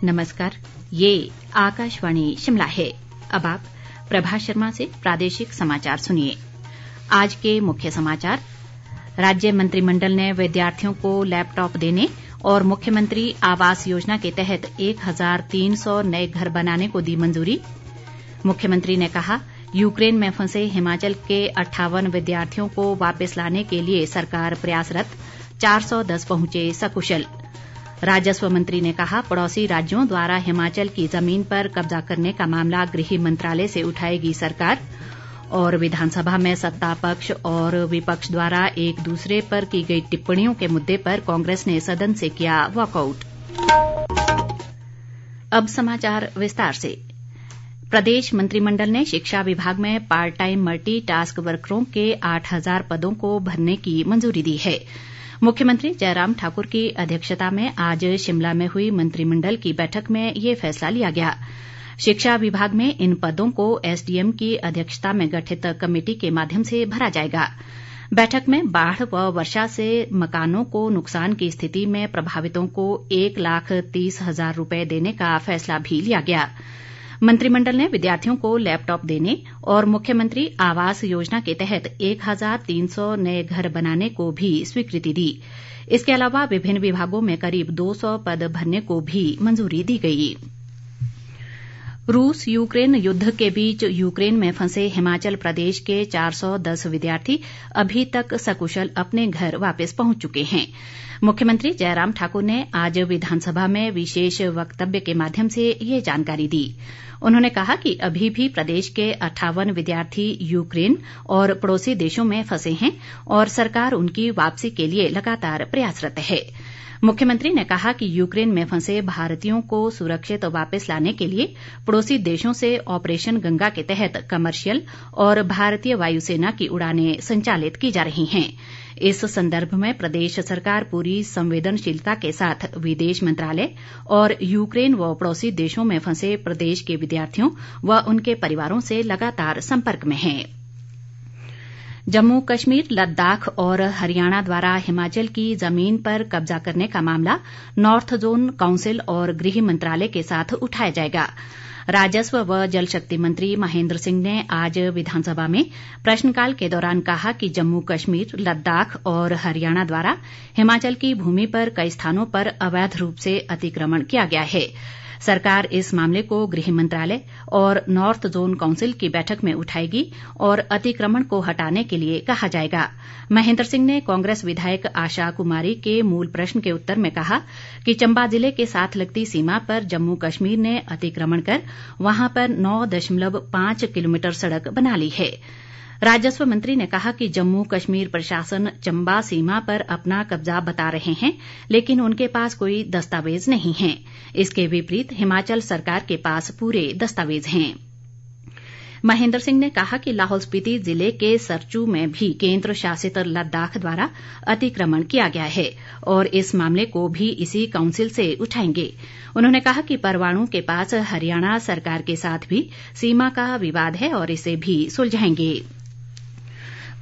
नमस्कार, ये आकाशवाणी शिमला है। अब आप प्रभा शर्मा से प्रादेशिक समाचार सुनिए। आज के मुख्य समाचार। राज्य मंत्रिमंडल ने विद्यार्थियों को लैपटॉप देने और मुख्यमंत्री आवास योजना के तहत 1300 नए घर बनाने को दी मंजूरी। मुख्यमंत्री ने कहा, यूक्रेन में फंसे हिमाचल के 58 विद्यार्थियों को वापस लाने के लिए सरकार प्रयासरत, 410 पहुंचे सकुशल। राजस्व मंत्री ने कहा, पड़ोसी राज्यों द्वारा हिमाचल की जमीन पर कब्जा करने का मामला गृह मंत्रालय से उठाएगी सरकार। और विधानसभा में सत्ता पक्ष और विपक्ष द्वारा एक दूसरे पर की गई टिप्पणियों के मुद्दे पर कांग्रेस ने सदन से किया वॉकआउट। अब समाचार विस्तार से। प्रदेश मंत्रिमंडल ने शिक्षा विभाग में पार्ट टाइम मल्टी टास्क वर्करों के 8000 पदों को भरने की मंजूरी दी है। मुख्यमंत्री जयराम ठाकुर की अध्यक्षता में आज शिमला में हुई मंत्रिमंडल की बैठक में ये फैसला लिया गया। शिक्षा विभाग में इन पदों को एसडीएम की अध्यक्षता में गठित कमेटी के माध्यम से भरा जाएगा। बैठक में बाढ़ व वर्षा से मकानों को नुकसान की स्थिति में प्रभावितों को 1,30,000 रुपए देने का फैसला भी लिया गया। मंत्रिमंडल ने विद्यार्थियों को लैपटॉप देने और मुख्यमंत्री आवास योजना के तहत 1300 नए घर बनाने को भी स्वीकृति दी। इसके अलावा विभिन्न विभागों में करीब 200 पद भरने को भी मंजूरी दी गई। रूस यूक्रेन युद्ध के बीच यूक्रेन में फंसे हिमाचल प्रदेश के 410 विद्यार्थी अभी तक सकुशल अपने घर वापस पहुंच चुके हैं। मुख्यमंत्री जयराम ठाकुर ने आज विधानसभा में विशेष वक्तव्य के माध्यम से ये जानकारी दी। उन्होंने कहा कि अभी भी प्रदेश के 58 विद्यार्थी यूक्रेन और पड़ोसी देशों में फंसे हैं और सरकार उनकी वापसी के लिए लगातार प्रयासरत है। मुख्यमंत्री ने कहा कि यूक्रेन में फंसे भारतीयों को सुरक्षित वापस लाने के लिए पड़ोसी देशों से ऑपरेशन गंगा के तहत कमर्शियल और भारतीय वायुसेना की उड़ानें संचालित की जा रही हैं। इस संदर्भ में प्रदेश सरकार पूरी संवेदनशीलता के साथ विदेश मंत्रालय और यूक्रेन व पड़ोसी देशों में फंसे प्रदेश के विद्यार्थियों व उनके परिवारों से लगातार संपर्क में है। जम्मू कश्मीर, लद्दाख और हरियाणा द्वारा हिमाचल की जमीन पर कब्जा करने का मामला नॉर्थ जोन काउंसिल और गृह मंत्रालय के साथ उठाया जाएगा। राजस्व व जल शक्ति मंत्री महेंद्र सिंह ने आज विधानसभा में प्रश्नकाल के दौरान कहा कि जम्मू कश्मीर, लद्दाख और हरियाणा द्वारा हिमाचल की भूमि पर कई स्थानों पर अवैध रूप से अतिक्रमण किया गया है। सरकार इस मामले को गृह मंत्रालय और नॉर्थ जोन काउंसिल की बैठक में उठाएगी और अतिक्रमण को हटाने के लिए कहा जाएगा। महेंद्र सिंह ने कांग्रेस विधायक आशा कुमारी के मूल प्रश्न के उत्तर में कहा कि चंबा जिले के साथ लगती सीमा पर जम्मू कश्मीर ने अतिक्रमण कर वहां पर 9.5 किलोमीटर सड़क बना ली है। राजस्व मंत्री ने कहा कि जम्मू कश्मीर प्रशासन चंबा सीमा पर अपना कब्जा बता रहे हैं, लेकिन उनके पास कोई दस्तावेज नहीं है। इसके विपरीत हिमाचल सरकार के पास पूरे दस्तावेज हैं। महेंद्र सिंह ने कहा कि लाहौल स्पीति जिले के सरचू में भी केंद्र शासित लद्दाख द्वारा अतिक्रमण किया गया है और इस मामले को भी इसी काउंसिल से उठाएंगे। उन्होंने कहा कि परवाणु के पास हरियाणा सरकार के साथ भी सीमा का विवाद है और इसे भी सुलझाएंगे।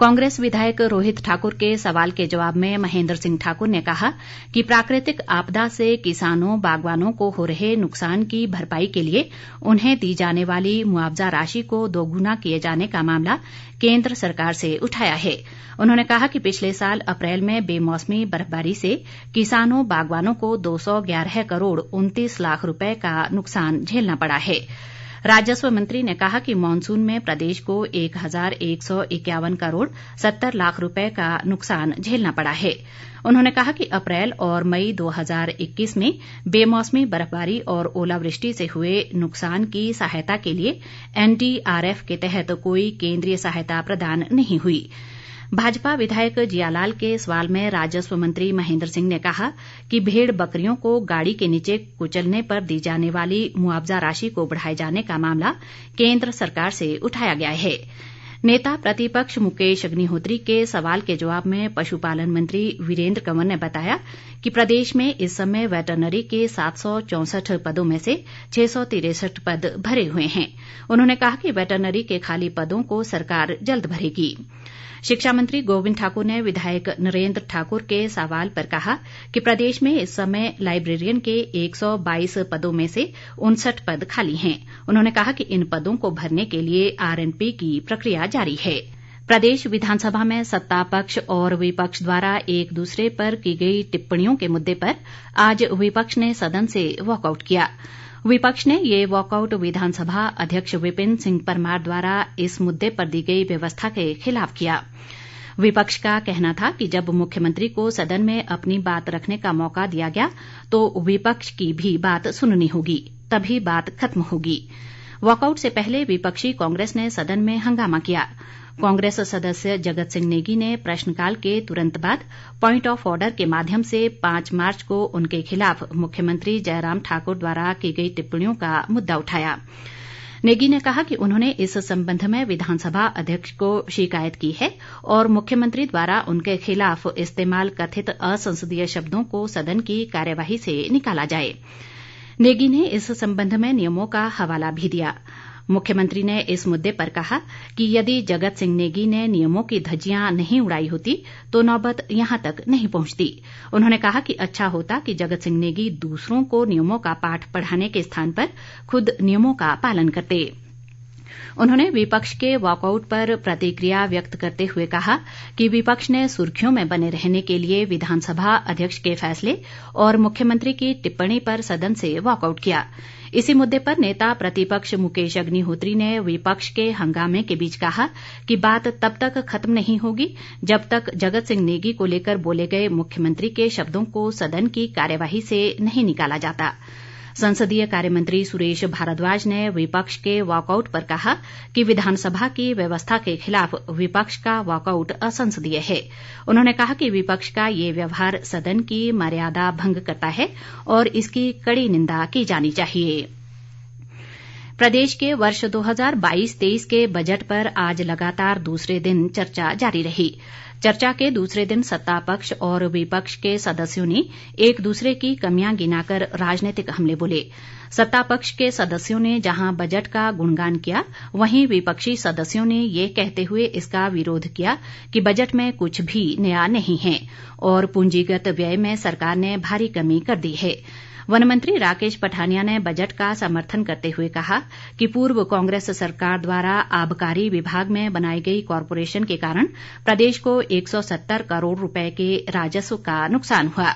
कांग्रेस विधायक रोहित ठाकुर के सवाल के जवाब में महेंद्र सिंह ठाकुर ने कहा कि प्राकृतिक आपदा से किसानों बागवानों को हो रहे नुकसान की भरपाई के लिए उन्हें दी जाने वाली मुआवजा राशि को दोगुना किए जाने का मामला केंद्र सरकार से उठाया है। उन्होंने कहा कि पिछले साल अप्रैल में बेमौसमी बर्फबारी से किसानों बागवानों को 211 करोड़ 29 लाख रुपए का नुकसान झेलना पड़ा है। राजस्व मंत्री ने कहा कि मानसून में प्रदेश को 1151 करोड़ 70 लाख रुपए का नुकसान झेलना पड़ा है। उन्होंने कहा कि अप्रैल और मई 2021 में बेमौसमी बर्फबारी और ओलावृष्टि से हुए नुकसान की सहायता के लिए एनडीआरएफ के तहत कोई केंद्रीय सहायता प्रदान नहीं हुई। भाजपा विधायक जियालाल के सवाल में राजस्व मंत्री महेंद्र सिंह ने कहा कि भेड़ बकरियों को गाड़ी के नीचे कुचलने पर दी जाने वाली मुआवजा राशि को बढ़ाए जाने का मामला केंद्र सरकार से उठाया गया है। नेता प्रतिपक्ष मुकेश अग्निहोत्री के सवाल के जवाब में पशुपालन मंत्री वीरेंद्र कंवर ने बताया कि प्रदेश में इस समय वेटरनरी के 764 पदों में से 663 पद भरे हुए हैं। उन्होंने कहा कि वेटरनरी के खाली पदों को सरकार जल्द भरेगी। शिक्षा मंत्री गोविंद ठाकुर ने विधायक नरेंद्र ठाकुर के सवाल पर कहा कि प्रदेश में इस समय लाइब्रेरियन के 122 पदों में से 59 पद खाली हैं। उन्होंने कहा कि इन पदों को भरने के लिए आरएनपी की प्रक्रिया जारी है। प्रदेश विधानसभा में सत्ता पक्ष और विपक्ष द्वारा एक दूसरे पर की गई टिप्पणियों के मुद्दे पर आज विपक्ष ने सदन से वॉकआउट किया। विपक्ष ने ये वॉकआउट विधानसभा अध्यक्ष विपिन सिंह परमार द्वारा इस मुद्दे पर दी गई व्यवस्था के खिलाफ किया। विपक्ष का कहना था कि जब मुख्यमंत्री को सदन में अपनी बात रखने का मौका दिया गया तो विपक्ष की भी बात सुननी होगी, तभी बात खत्म होगी। वॉकआउट से पहले विपक्षी कांग्रेस ने सदन में हंगामा किया। कांग्रेस सदस्य जगत सिंह नेगी ने प्रश्नकाल के तुरंत बाद पॉइंट ऑफ ऑर्डर के माध्यम से 5 मार्च को उनके खिलाफ मुख्यमंत्री जयराम ठाकुर द्वारा की गई टिप्पणियों का मुद्दा उठाया। नेगी ने कहा कि उन्होंने इस संबंध में विधानसभा अध्यक्ष को शिकायत की है और मुख्यमंत्री द्वारा उनके खिलाफ इस्तेमाल कथित असंसदीय शब्दों को सदन की कार्यवाही से निकाला जाए। नेगी ने इस संबंध में नियमों का हवाला भी दिया। मुख्यमंत्री ने इस मुद्दे पर कहा कि यदि जगत सिंह नेगी ने नियमों की धज्जियां नहीं उड़ाई होती तो नौबत यहां तक नहीं पहुंचती। उन्होंने कहा कि अच्छा होता कि जगत सिंह नेगी दूसरों को नियमों का पाठ पढ़ाने के स्थान पर खुद नियमों का पालन करते। उन्होंने विपक्ष के वॉकआउट पर प्रतिक्रिया व्यक्त करते हुए कहा कि विपक्ष ने सुर्खियों में बने रहने के लिए विधानसभा अध्यक्ष के फैसले और मुख्यमंत्री की टिप्पणी पर सदन से वॉकआउट किया। इसी मुद्दे पर नेता प्रतिपक्ष मुकेश अग्निहोत्री ने विपक्ष के हंगामे के बीच कहा कि बात तब तक खत्म नहीं होगी जब तक जगत सिंह नेगी को लेकर बोले गए मुख्यमंत्री के शब्दों को सदन की कार्यवाही से नहीं निकाला जाता। संसदीय कार्यमंत्री सुरेश भारद्वाज ने विपक्ष के वॉकआउट पर कहा कि विधानसभा की व्यवस्था के खिलाफ विपक्ष का वॉकआउट असंसदीय है। उन्होंने कहा कि विपक्ष का ये व्यवहार सदन की मर्यादा भंग करता है और इसकी कड़ी निंदा की जानी चाहिए। प्रदेश के वर्ष 2022-23 के बजट पर आज लगातार दूसरे दिन चर्चा जारी रही। चर्चा के दूसरे दिन सत्ता पक्ष और विपक्ष के सदस्यों ने एक दूसरे की कमियां गिनाकर राजनीतिक हमले बोले। सत्ता पक्ष के सदस्यों ने जहां बजट का गुणगान किया, वहीं विपक्षी सदस्यों ने ये कहते हुए इसका विरोध किया कि बजट में कुछ भी नया नहीं है और पूंजीगत व्यय में सरकार ने भारी कमी कर दी है। वन मंत्री राकेश पठानिया ने बजट का समर्थन करते हुए कहा कि पूर्व कांग्रेस सरकार द्वारा आबकारी विभाग में बनाई गई कॉरपोरेशन के कारण प्रदेश को 170 करोड़ रुपए के राजस्व का नुकसान हुआ।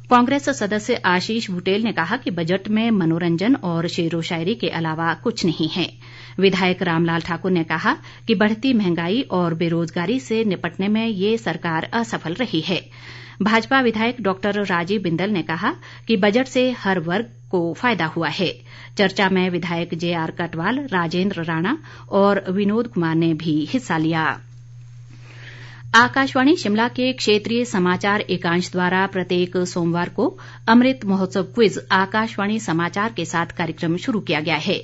कांग्रेस सदस्य आशीष बुटेल ने कहा कि बजट में मनोरंजन और शेरो शायरी के अलावा कुछ नहीं है। विधायक रामलाल ठाकुर ने कहा कि बढ़ती महंगाई और बेरोजगारी से निपटने में ये सरकार असफल रही है। भाजपा विधायक डॉक्टर राजीव बिंदल ने कहा कि बजट से हर वर्ग को फायदा हुआ है। चर्चा में विधायक जेआर कटवाल, राजेंद्र राणा और विनोद कुमार ने भी हिस्सा लिया। आकाशवाणी शिमला के क्षेत्रीय समाचार एकांश द्वारा प्रत्येक सोमवार को अमृत महोत्सव क्विज आकाशवाणी समाचार के साथ कार्यक्रम शुरू किया गया है।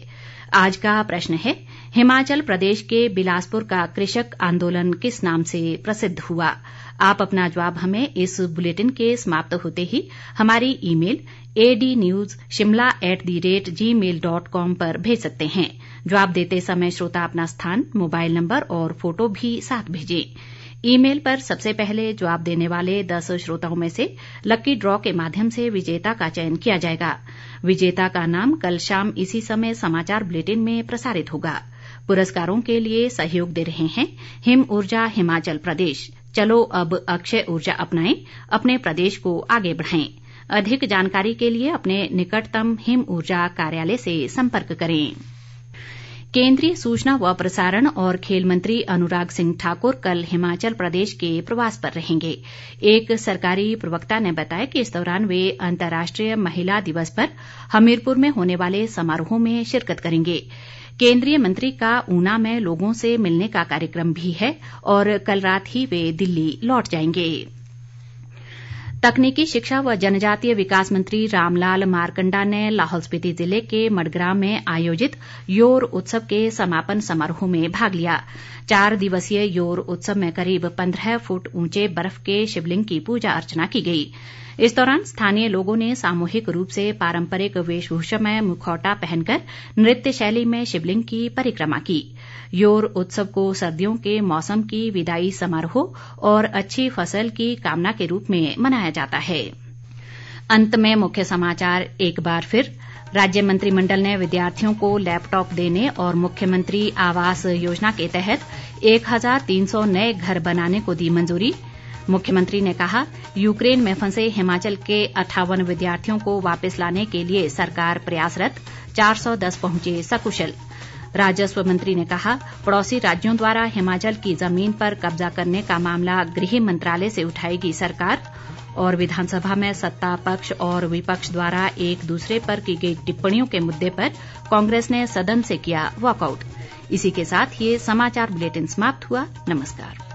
आज का प्रश्न है, हिमाचल प्रदेश के बिलासपुर का कृषक आंदोलन किस नाम से प्रसिद्ध हुआ? आप अपना जवाब हमें इस बुलेटिन के समाप्त होते ही हमारी ईमेल adnewshimla@gmail.com पर भेज सकते हैं। जवाब देते समय श्रोता अपना स्थान, मोबाइल नंबर और फोटो भी साथ भेजें। ईमेल पर सबसे पहले जवाब देने वाले 10 श्रोताओं में से लकी ड्रॉ के माध्यम से विजेता का चयन किया जाएगा। विजेता का नाम कल शाम इसी समय समाचार बुलेटिन में प्रसारित होगा। पुरस्कारों के लिए सहयोग दे रहे हैं हिम ऊर्जा हिमाचल प्रदेश। चलो अब अक्षय ऊर्जा अपनाएं, अपने प्रदेश को आगे बढ़ाएं। अधिक जानकारी के लिए अपने निकटतम हिम ऊर्जा कार्यालय से संपर्क करें। केंद्रीय सूचना व प्रसारण और खेल मंत्री अनुराग सिंह ठाकुर कल हिमाचल प्रदेश के प्रवास पर रहेंगे। एक सरकारी प्रवक्ता ने बताया कि इस दौरान वे अंतर्राष्ट्रीय महिला दिवस पर हमीरपुर में होने वाले समारोह में शिरकत करेंगे। केंद्रीय मंत्री का ऊना में लोगों से मिलने का कार्यक्रम भी है और कल रात ही वे दिल्ली लौट जाएंगे। तकनीकी शिक्षा व जनजातीय विकास मंत्री रामलाल मारकंडा ने लाहौल स्पीति जिले के मडग्रां में आयोजित योर उत्सव के समापन समारोह में भाग लिया। 4 दिवसीय योर उत्सव में करीब 15 फुट ऊंचे बर्फ के शिवलिंग की पूजा अर्चना की गई। इस दौरान स्थानीय लोगों ने सामूहिक रूप से पारंपरिक वेशभूषा में मुखौटा पहनकर नृत्य शैली में शिवलिंग की परिक्रमा की। योर उत्सव को सर्दियों के मौसम की विदाई समारोह और अच्छी फसल की कामना के रूप में मनाया जाता है। अंत में मुख्य समाचार एक बार फिर। राज्य मंत्रिमंडल ने विद्यार्थियों को लैपटॉप देने और मुख्यमंत्री आवास योजना के तहत 1300 नए घर बनाने को दी मंजूरी। मुख्यमंत्री ने कहा, यूक्रेन में फंसे हिमाचल के 58 विद्यार्थियों को वापस लाने के लिए सरकार प्रयासरत, 410 पहुंचे सकुशल। राजस्व मंत्री ने कहा, पड़ोसी राज्यों द्वारा हिमाचल की जमीन पर कब्जा करने का मामला गृह मंत्रालय से उठाएगी सरकार। और विधानसभा में सत्ता पक्ष और विपक्ष द्वारा एक दूसरे पर की गई टिप्पणियों के मुद्दे पर कांग्रेस ने सदन से किया वॉकआउट। इसी के साथ ये समाचार बुलेटिन समाप्त हुआ। नमस्कार।